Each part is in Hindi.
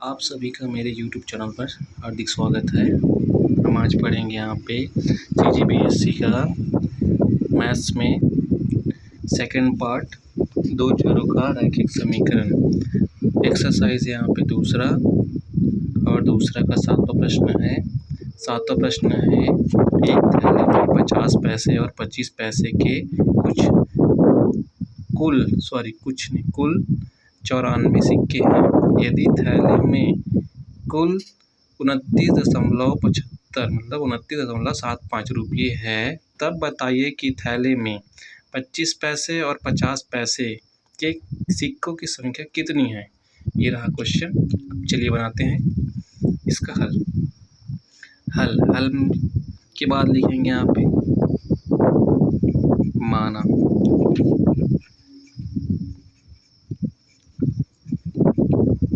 आप सभी का मेरे YouTube चैनल पर हार्दिक स्वागत है। हम आज पढ़ेंगे यहाँ पे CGBSC का मैथ्स में सेकंड पार्ट 2 चरों का रैखिक समीकरण। एक्सरसाइज यहाँ पे दूसरा और दूसरा का 7वां प्रश्न है। 7वां प्रश्न है, एक थैले में 50 पैसे और 25 पैसे के कुल 94 सिक्के हैं। यदि थैले में कुल 29.75 मतलब 29.75 रुपये है, तब बताइए कि थैले में 25 पैसे और 50 पैसे के सिक्कों की संख्या कितनी है। ये रहा क्वेश्चन। चलिए बनाते हैं इसका हल के बाद लिखेंगे यहाँ पे माना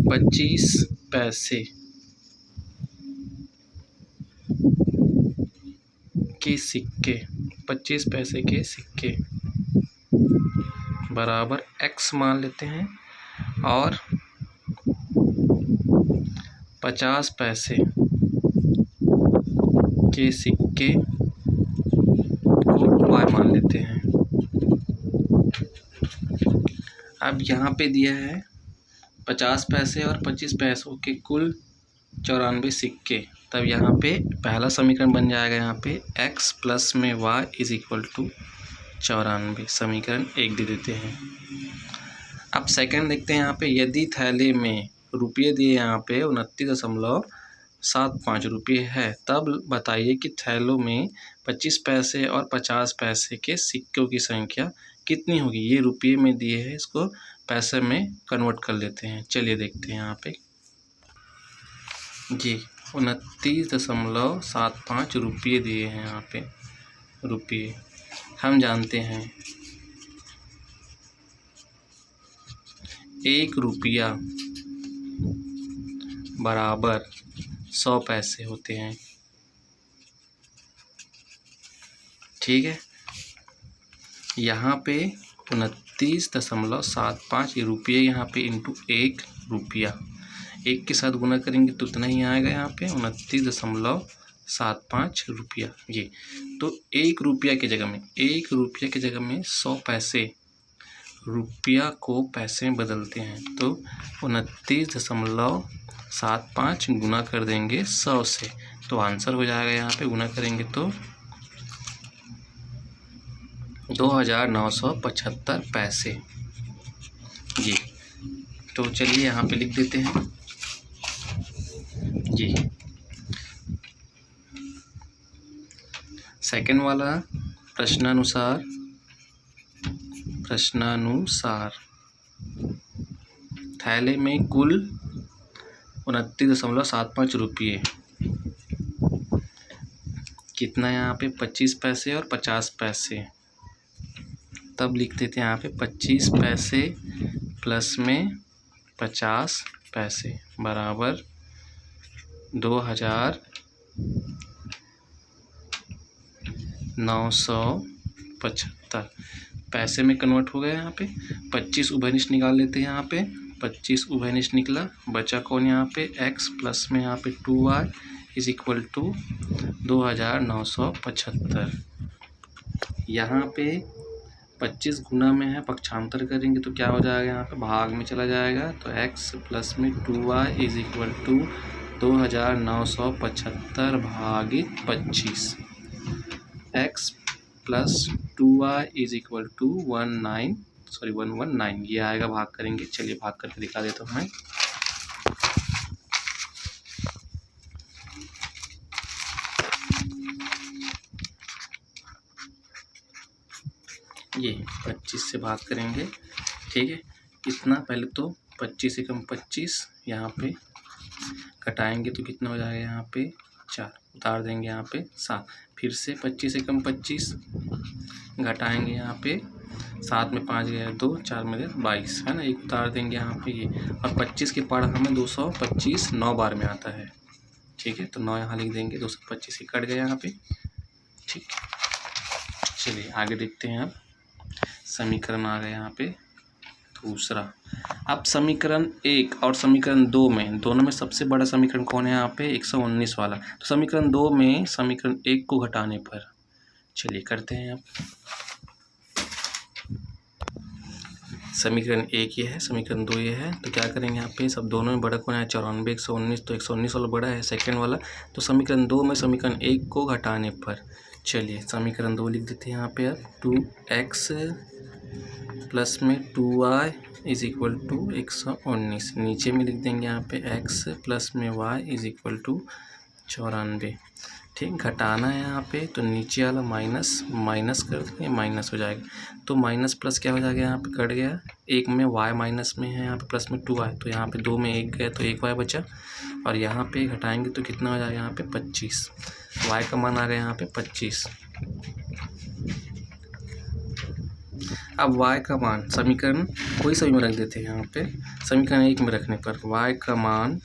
25 पैसे के सिक्के 25 पैसे के सिक्के बराबर x मान लेते हैं और 50 पैसे के सिक्के को y मान लेते हैं। अब यहाँ पे दिया है 50 पैसे और 25 पैसों के कुल 94 सिक्के, तब यहाँ पे पहला समीकरण बन जाएगा यहाँ पे x प्लस में y इज इक्वल टू 94। समीकरण 1 दे देते हैं। अब सेकंड देखते हैं यहाँ पे, यदि थैले में रुपये दिए यहाँ पे 29.75 रुपये है, तब बताइए कि थैलों में 25 पैसे और 50 पैसे के सिक्कों की संख्या कितनी होगी। ये रुपये में दिए है, इसको पैसे में कन्वर्ट कर लेते हैं। चलिए देखते हैं यहाँ पे जी 29.75 रुपये दिए हैं यहाँ पे रुपये। हम जानते हैं 1 रुपया बराबर 100 पैसे होते हैं। ठीक है, यहाँ पे 29.75 रुपये यहाँ पे इंटू 1 रुपया, 1 के साथ गुना करेंगे तो उतना ही आएगा यहाँ पे 29.75 रुपया। ये तो 1 रुपया की जगह में 100 पैसे रुपया को पैसे में बदलते हैं, तो 29.75 गुना कर देंगे 100 से, तो आंसर हो जाएगा यहाँ पे गुना करेंगे तो 2975 पैसे जी। तो चलिए यहाँ पे लिख देते हैं जी। सेकंड वाला प्रश्नानुसार थैले में कुल 29.75 रुपये कितना यहाँ पे 25 पैसे और 50 पैसे, तब लिख देते हैं यहाँ पे 25 पैसे प्लस में 50 पैसे बराबर 2975 पैसे में कन्वर्ट हो गया। यहाँ पे 25 उभयनिष्ठ निकाल लेते हैं। यहाँ पे 25 उभयनिष्ठ निकला, बचा कौन यहाँ पे x प्लस में यहाँ पे 2y इज इक्वल टू 2975। यहाँ पे 25 गुना में है, पक्षांतर करेंगे तो क्या हो जाएगा, यहाँ पे भाग में चला जाएगा, तो x प्लस में 2y इज इक्वल टू 2975 भागित 25, x plus 2y is equal to 119 ये आएगा। भाग करेंगे, चलिए भाग करके दिखा देता हूँ मैं। ये 25 से भाग करेंगे। ठीक है, इतना पहले तो 25 से कम 25 यहाँ पे घटाएंगे तो कितना हो जाएगा, यहाँ पे 4 उतार देंगे, यहाँ पे 7, फिर से 25 से कम 25 घटाएंगे, यहाँ पे 7 में 5 गया 2, 4 में 22 है ना, 1 उतार देंगे यहाँ पे ये, और 25 के पार हमें 225 9 बार में आता है। ठीक है, तो 9 यहाँ लिख देंगे, 225 ही कट गया यहाँ पे। ठीक, चलिए आगे देखते हैं। अब समीकरण आ गया यहाँ पे दूसरा। अब समीकरण 1 और समीकरण 2 में, दोनों में सबसे बड़ा समीकरण कौन है यहाँ पे? 119 वाला। तो समीकरण 2 में समीकरण 1 को घटाने पर, चलिए करते हैं अब। समीकरण 1 ये है, समीकरण 2 ये है, तो क्या करेंगे यहाँ पे? सब दोनों में बड़ा कौन है? 94, 119, तो 119 वाला बड़ा है, सेकेंड वाला। तो समीकरण 2 में समीकरण 1 को घटाने पर, चलिए समीकरण 2 लिख देते हैं यहाँ पे अब। 2x प्लस में 2y इज इक्वल टू 119, नीचे में लिख देंगे यहाँ पे x प्लस में y इज इक्वल टू 94। ठीक, घटाना है यहाँ पे, तो नीचे वाला माइनस माइनस कर देंगे, माइनस हो जाएगा। तो माइनस प्लस क्या हो जाएगा? यहाँ पे कट गया, एक में y माइनस में है, यहाँ पे प्लस में 2y, तो यहाँ पे 2 में 1 गया तो 1y बचा, और यहाँ पे घटाएंगे तो कितना हो जाएगा? यहाँ पे 25। y का मान आ गया यहाँ पे 25। अब y का मान समीकरण कोई सभी में रख देते हैं यहाँ पे। समीकरण 1 में रखने पर y का मान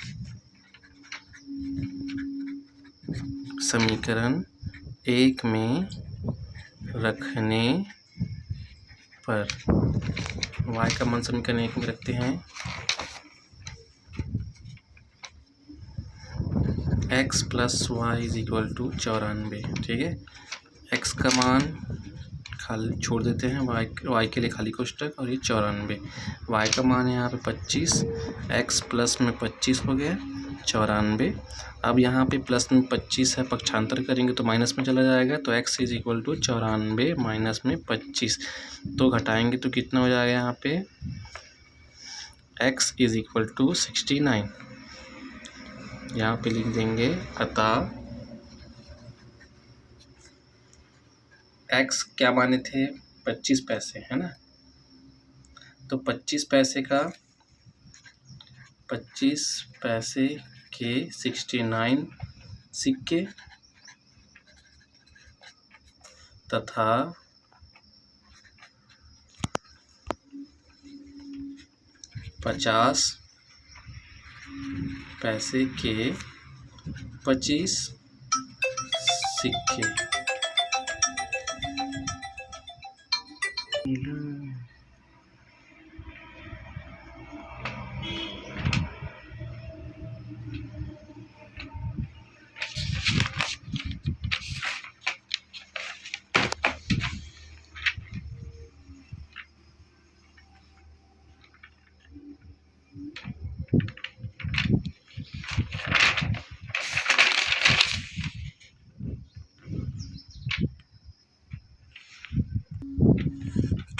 समीकरण 1 में रखने पर, y का मान समीकरण 1 में रखते हैं x plus y is equal to 94। ठीक है, x का मान खाली छोड़ देते हैं, y के लिए खाली कोष्टक, और ये 94। y का मान है यहाँ पे 25, x प्लस में 25 हो गया 94। अब यहाँ पे प्लस में 25 है, पक्षांतर करेंगे तो माइनस में चला जाएगा, तो x is equal to 94 minus में 25, तो घटाएंगे तो कितना हो जाएगा यहाँ पे? x is equal to 69। यहाँ पे लिख देंगे अतः x क्या माने थे? 25 पैसे, है ना? तो 25 पैसे का 25 पैसे के 69 सिक्के तथा 50 पैसे के 25 सिक्के।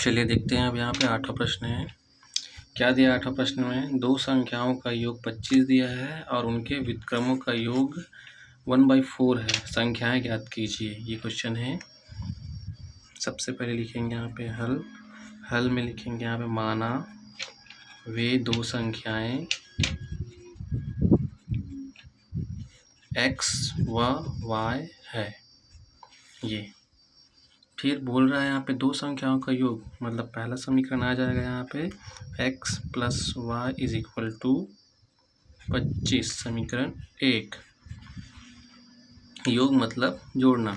चलिए देखते हैं अब यहाँ पे 8वां प्रश्न है। क्या दिया 8वां प्रश्न में? दो संख्याओं का योग 25 दिया है और उनके व्युत्क्रमों का योग 1/4 है, संख्याएं ज्ञात कीजिए, ये क्वेश्चन है। सबसे पहले लिखेंगे यहाँ पे हल में लिखेंगे यहाँ पे माना वे दो संख्याएं x व y है। ये फिर बोल रहा है यहाँ पे दो संख्याओं का योग, मतलब पहला समीकरण आ जाएगा यहाँ पे x plus y is equal to 25, समीकरण 1। योग मतलब जोड़ना।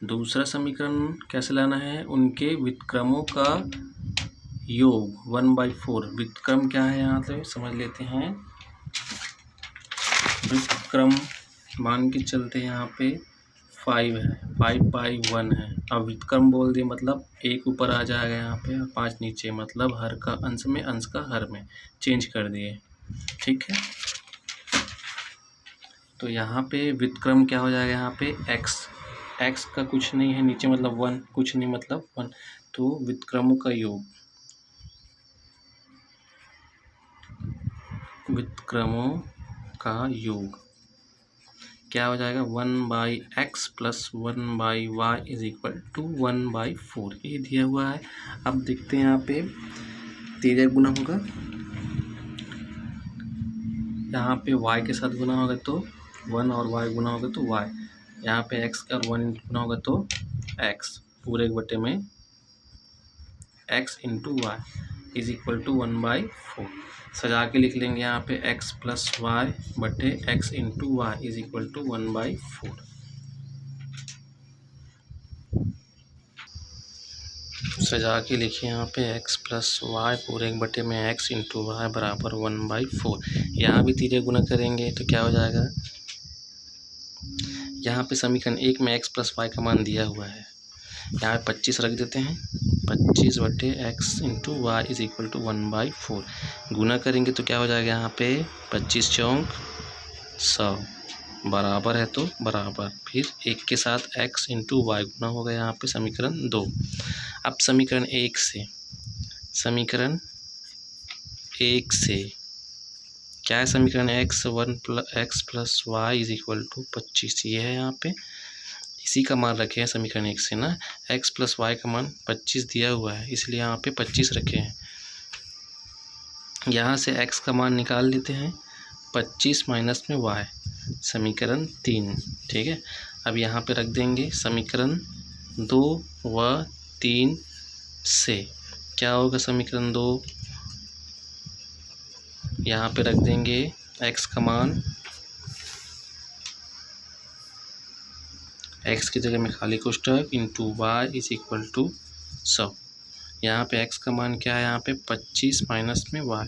दूसरा समीकरण कैसे लाना है? उनके व्युत्क्रमों का योग 1/4। व्युत्क्रम क्या है यहाँ से समझ लेते हैं। व्युत्क्रम मान के चलते यहाँ पे 5 है, 5/1 है। अब व्युत्क्रम बोल दिए मतलब एक ऊपर आ जाएगा यहाँ पे और 5 नीचे, मतलब हर का अंश में, अंश का हर में चेंज कर दिए। ठीक है, तो यहाँ पे व्युत्क्रम क्या हो जाएगा? यहाँ पे x का कुछ नहीं है नीचे, मतलब 1, कुछ नहीं मतलब 1, तो व्युत्क्रमों का योग, व्युत्क्रमों का योग क्या हो जाएगा? 1/x plus 1/y is equal to 1/4, ये दिया हुआ है। अब देखते हैं यहाँ पे 13 गुना होगा, यहाँ पे y के साथ गुना होगा तो 1 और y गुना होगा तो y, यहाँ पे x का 1 गुना होगा तो x, पूरे बटे में x into y is equal to 1/4। सजा के लिख लेंगे यहाँ पे x प्लस वाई बटे x into y is equal to 1/4। सजा के लिखिए यहाँ पे x प्लस वाई पूरे 1 में x इंटू वाई बराबर 1/4। यहाँ भी तीजे गुना करेंगे तो क्या हो जाएगा, यहाँ पे समीकरण 1 में x प्लस वाई का मान दिया हुआ है, यहाँ पे 25 रख देते हैं। 25/x into y is equal to 1/4। गुना करेंगे तो क्या हो जाएगा, यहाँ पे 25 चौक 100 बराबर है तो बराबर, फिर 1 के साथ x इंटू वाई गुना होगा यहाँ पे समीकरण 2। अब समीकरण 1 से क्या है, समीकरण x plus y is equal to 25, ये है यहाँ पे, इसी का मान रखे हैं समीकरण 1 से ना। x प्लस वाई का मान 25 दिया हुआ है, इसलिए यहाँ पे 25 रखे हैं। यहाँ से x का मान निकाल लेते हैं, 25 माइनस में y, समीकरण 3, ठीक है। अब यहाँ पे रख देंगे समीकरण 2 व 3 से क्या होगा, समीकरण 2 यहाँ पे रख देंगे x का मान, x की जगह में खाली कोष्ठक into y is equal to 100। यहाँ पे x का मान क्या है, यहाँ पे 25 माइनस में y,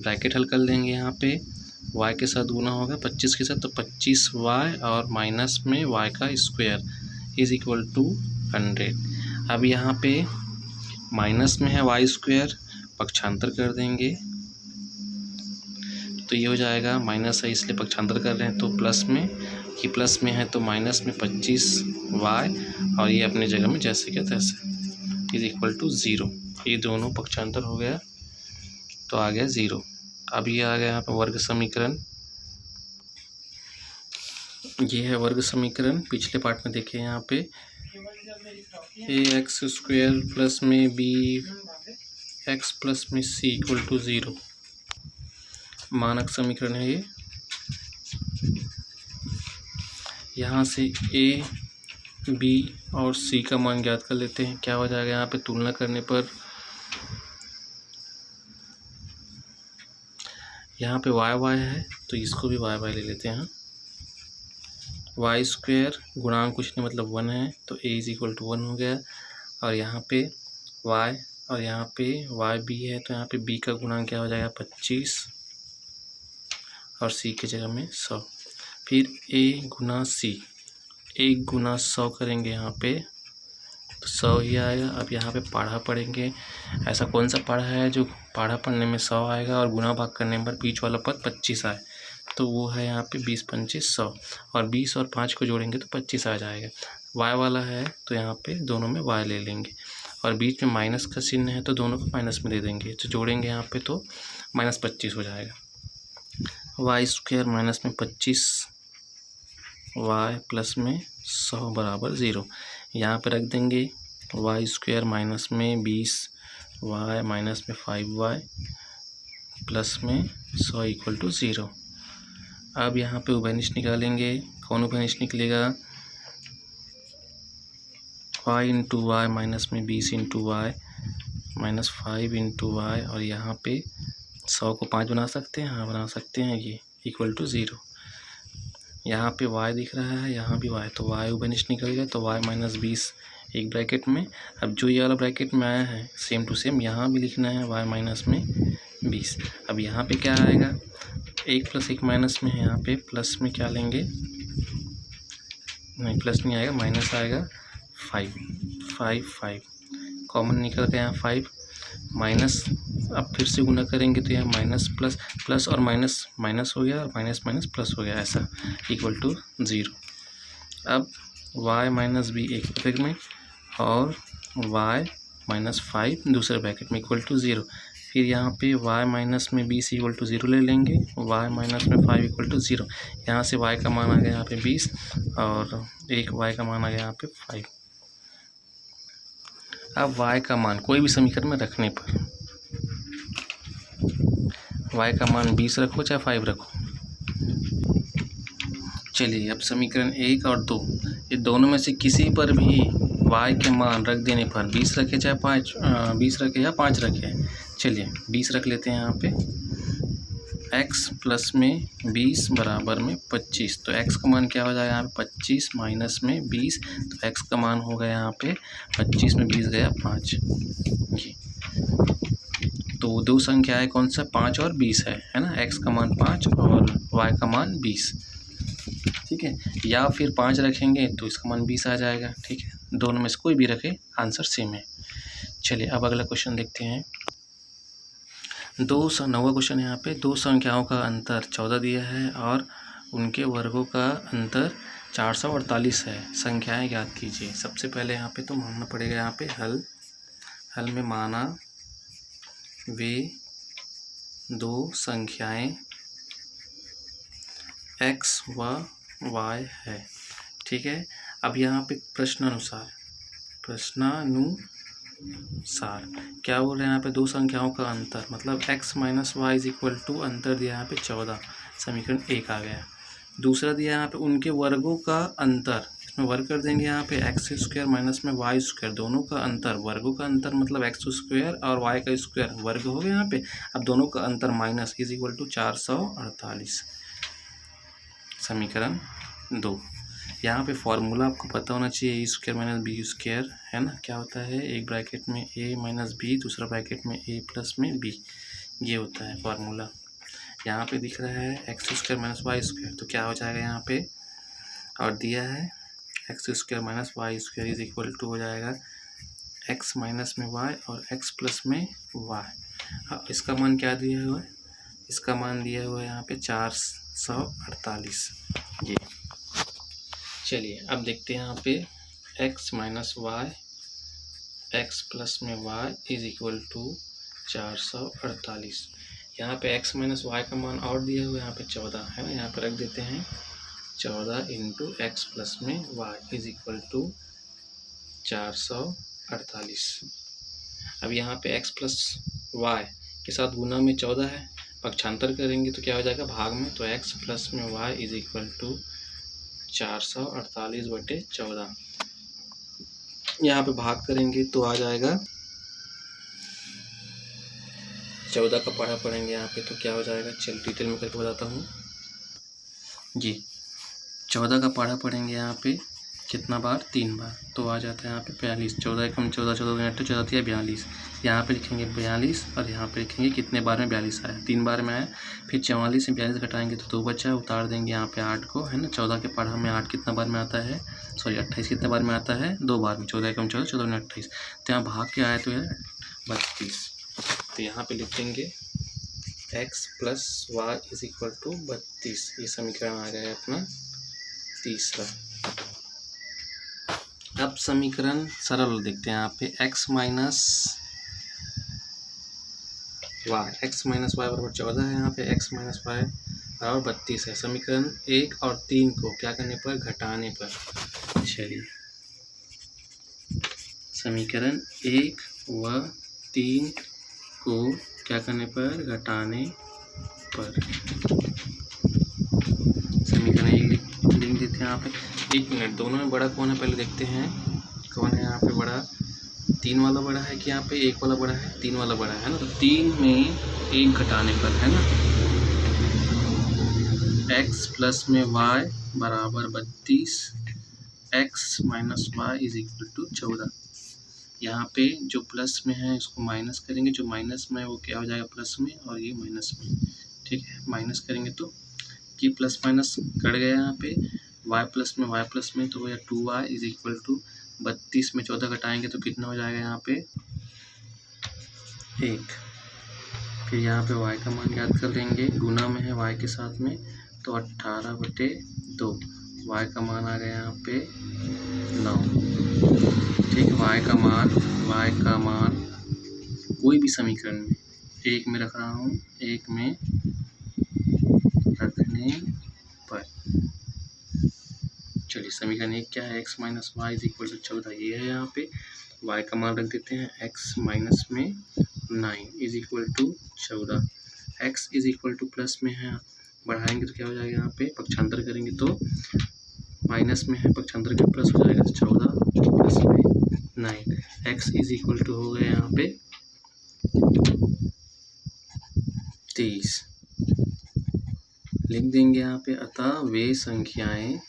ब्रैकेट हल कर लेंगे, यहाँ पे y के साथ गुना होगा 25 के साथ, तो 25y और माइनस में y का स्क्वायर इज इक्वल टू 100। अब यहाँ पे माइनस में है y स्क्वायर, पक्षांतर कर देंगे तो ये हो जाएगा, माइनस है इसलिए पक्षांतर कर रहे हैं, तो प्लस में, कि प्लस में है तो माइनस में 25y और ये अपने जगह में जैसे क्या तैसे इज इक्वल टू 0। ये दोनों पक्षांतर हो गया तो आ गया 0। अब ये आ गया यहाँ पे वर्ग समीकरण, ये है वर्ग समीकरण। पिछले पार्ट में देखिए यहाँ पे ax स्क्वायर प्लस में bx प्लस में c इक्वल टू 0 मानक समीकरण है ये। यहाँ से a, b और c का मान ज्ञात कर लेते हैं। क्या हो जाएगा, यहाँ पे तुलना करने पर यहाँ पे y है तो इसको भी y ले लेते हैं। y स्क्वायर गुणांक कुछ नहीं मतलब 1 है तो a इज इक्वल टू 1 हो गया। और यहाँ पे y और यहाँ पे y b है तो यहाँ पे b का गुणांक क्या हो जाएगा 25 और c की जगह में 100। फिर a गुना c, 1 गुना 100 करेंगे यहाँ पे तो 100 ही आएगा। अब यहाँ पे पाढ़ा पढ़ेंगे, ऐसा कौन सा पाढ़ा है जो पाढ़ा पढ़ने में 100 आएगा और गुना भाग करने पर बीच वाला पद 25 आए, तो वो है यहाँ पे 20 25 100, और 20 और 5 को जोड़ेंगे तो 25 आ जाएगा। y वाला है तो यहाँ पे दोनों में y ले लेंगे, और बीच में माइनस का चिन्ह है तो दोनों को माइनस में दे देंगे, तो जोड़ेंगे यहाँ पे तो -25 हो जाएगा। y स्क्वायर माइनस में 25 y प्लस में 100 बराबर 0। यहाँ पे रख देंगे y स्क्वायर माइनस में 20 y माइनस में 5y प्लस में 100 इक्वल टू 0। अब यहाँ पे उभयनिष्ठ निकालेंगे, कौन उभयनिष्ठ निकलेगा, y इंटू वाई माइनस में 20 into y minus 5 into y, और यहाँ पे 100 को 5 बना सकते हैं, हाँ बना सकते हैं, ये इक्वल टू 0। यहाँ पे y दिख रहा है, यहाँ भी y, तो y उभयनिष्ठ निकल गया, तो y माइनस 20 एक ब्रैकेट में। अब जो ये वाला ब्रैकेट में आया है सेम टू सेम यहाँ भी लिखना है, y माइनस में 20। अब यहाँ पे क्या आएगा, 1 प्लस 1 माइनस में है, यहाँ पे प्लस में क्या लेंगे, नहीं प्लस नहीं आएगा, माइनस आएगा 5 कॉमन निकल गया यहाँ 5 माइनस। अब फिर से गुना करेंगे तो यहाँ माइनस प्लस और माइनस माइनस हो गया, और माइनस माइनस प्लस हो गया, ऐसा इक्वल टू 0। अब y माइनस बी एक ब्रैकेट में और y माइनस 5 दूसरे ब्रैकेट में इक्वल टू 0। फिर यहाँ पे y माइनस में 20 इक्वल टू 0 ले लेंगे, y माइनस में 5 इक्वल टू 0। यहाँ से y का मान आ गया यहाँ पे 20 और एक y का मान आ गया यहाँ पे 5। अब y का मान कोई भी समीकरण में रखने पर y का मान 20 रखो चाहे 5 रखो। चलिए अब समीकरण 1 और 2, ये दोनों में से किसी पर भी y के मान रख देने पर 20 रखे चाहे 20 रखे या 5 रखे, चलिए 20 रख लेते हैं यहाँ पे। x प्लस में 20 बराबर में 25। तो x का मान क्या हो जाएगा यहाँ पे 25 माइनस में 20, तो x का मान हो गया यहाँ पे 25 में 20 गया 5। ये तो दो संख्याएं कौन सा 5 और 20 है ना। x का मान 5 और y का मान 20, ठीक है। या फिर 5 रखेंगे तो इसका मान 20 आ जाएगा, ठीक है। दोनों में से कोई भी रखे आंसर सेम है। चलिए अब अगला क्वेश्चन देखते हैं। 9वां क्वेश्चन यहाँ पे दो संख्याओं का अंतर 14 दिया है और उनके वर्गों का अंतर 448 है। संख्याएं याद कीजिए। सबसे पहले यहाँ पे तो मानना पड़ेगा यहाँ पे हल में माना वे दो संख्याएं x व y है, ठीक है। अब यहाँ पे प्रश्नानुसार क्या बोल रहे हैं यहाँ पे दो संख्याओं का अंतर, मतलब x minus y is equal to अंतर दिया यहाँ पे 14, समीकरण 1 आ गया। दूसरा दिया यहाँ पे उनके वर्गों का अंतर, इसमें वर्ग कर देंगे यहाँ पे एक्स स्क्वायर माइनस में वाई स्क्वायर, दोनों का अंतर, वर्गों का अंतर मतलब एक्स स्क्वायर और वाई का स्क्वायर वर्ग हो गया यहाँ पे। अब दोनों का अंतर माइनस इज इक्वल टू 448, समीकरण 2। यहाँ पे फॉर्मूला आपको पता होना चाहिए, ए स्क्वायर माइनस बी स्क्वायर है ना। क्या होता है, एक ब्रैकेट में ए माइनस बी, दूसरा ब्रैकेट में ए प्लस में बी, ये होता है फॉर्मूला। यहाँ पे दिख रहा है x square minus y square, तो क्या हो जाएगा यहाँ पे, और दिया है x square minus y square is equal to हो जाएगा एक्स माइनस में वाई और एक्स प्लस में वाई। अब इसका मान क्या दिया हुआ है, इसका मान दिया हुआ है यहाँ पे 448। ये चलिए अब देखते हैं यहाँ पे x minus y x plus में वाई इज इक्वल टू 448। यहाँ पे x माइनस वाई का मान और दिया हुआ है यहाँ पे 14 है ना। यहाँ पे रख देते हैं 14 इंटू एक्स प्लस में वाई इज इक्वल टू 448। अब यहाँ पे x प्लस वाई के साथ गुना में 14 है, पक्षांतर करेंगे तो क्या हो जाएगा भाग में, तो x प्लस में वाई इज इक्वल टू 448/14। यहाँ पे भाग करेंगे तो आ जाएगा 14 का पढ़ा पढ़ेंगे यहाँ पे तो क्या हो जाएगा, चल डिटेल में करके बताता हूँ जी। 14 का पढ़ा पढ़ेंगे यहाँ पे कितना बार, 3 बार, तो आ जाता है यहाँ पे 42। 14 कम 14 14 14 42। यहाँ पे लिखेंगे 42 और यहाँ पे लिखेंगे कितने बार में 42 आया, 3 बार में आया। फिर 44 से 42 घटाएंगे तो 2 बचा, उतार देंगे यहाँ पे 8 को है ना। 14 के पढ़ा में 8 कितना बार में आता है, सॉरी 28 कितने बार में आता है, 2 बार में। 14 कम 14 14 28, तो यहाँ भाग के आया तो है 32। तो यहाँ पे लिख देंगे x plus y is equal to 32। ये समीकरण आ गया है अपना तीसरा। अब समीकरण सरल देखते हैं यहाँ पे x माइनस वाई बराबर 14 है। यहाँ पे x माइनस वाई बराबर 32 है। समीकरण 1 और 3 को क्या करने पर, घटाने पर। चलिए समीकरण 1 व 3 को क्या करने पर, घटाने पर। समीकरण 1 लिख देते हैं यहाँ पे। 1 मिनट, दोनों में बड़ा कौन है पहले देखते हैं, कौन है यहाँ पे बड़ा, 3 वाला बड़ा है कि यहाँ पे 1 वाला बड़ा है, 3 वाला बड़ा है ना। तो 3 में 1 घटाने पर है ना, x प्लस में y बराबर 32, x minus y is equal to 14। यहाँ पे जो प्लस में है इसको माइनस करेंगे, जो माइनस में है वो क्या हो जाएगा प्लस में, और ये माइनस में, ठीक है। माइनस करेंगे तो कि प्लस माइनस कट गया यहाँ पे, y प्लस में तो यह 2y इज इक्वल टू 32 में 14 घटाएंगे तो कितना हो जाएगा यहाँ पे 1। फिर यहाँ पे y का मान याद कर लेंगे, गुना में है y के साथ में, तो 18/2। y का मान आ गया यहाँ पे 9, ठीक। y का मान कोई भी समीकरण में 1 में रख रहा हूँ, 1 में रखने पर। चलिए समीकरण 1 क्या है, x minus y is equal to 14, ये है। यहाँ पे y का मान रख देते हैं x माइनस में 9 is equal to 14। x is equal to plus में है, बढ़ाएंगे तो क्या हो जाएगा, यहाँ पे पक्षांतर करेंगे तो माइनस में है, पक्षांतर के प्लस हो जाएगा, तो 14 प्लस में 9। x इज इक्वल टू हो गया यहाँ पे 23। लिख देंगे यहाँ पे, अतः वे संख्याएं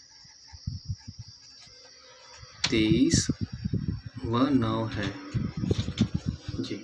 23 व 9 है जी।